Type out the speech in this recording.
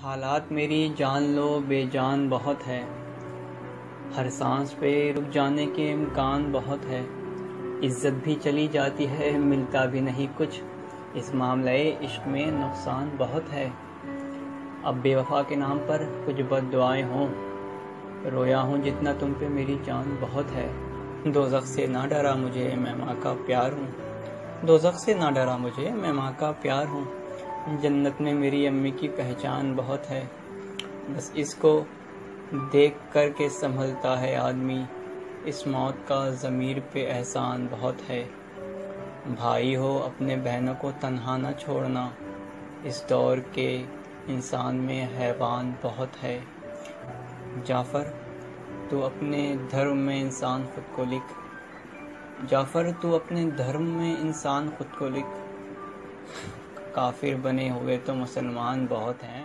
حالات میری جان لو بے جان بہت ہے، ہر سانس پہ رک جانے کے امکان بہت ہے، عزت بھی چلی جاتی ہے ملتا بھی نہیں کچھ، اس معاملے عشق میں نقصان بہت ہے۔ اب بے وفا کے نام پر کچھ بد دعائیں ہوں، رویا ہوں جتنا تم پہ میری جان بہت ہے۔ دوزخ سے نہ ڈرا مجھے میں ماں کا پیار ہوں، دوزخ سے نہ ڈرا مجھے میں ماں کا پیار ہوں، جنت میں میری امی کی پہچان بہت ہے، بس اس کو دیکھ کر کے سنبھلتا ہے آدمی، اس موت کا ضمیر پہ احسان بہت ہے۔ بھائی ہو اپنے بہنوں کو تنہا نہ چھوڑنا، اس دور کے انسان میں حیوان بہت ہے۔ جعفر تو اپنے دھرم میں انسان خود کو لکھ، جعفر تو اپنے دھرم میں انسان خود کو لکھ، کافر بنے ہوئے تو مسلمان بہت ہیں۔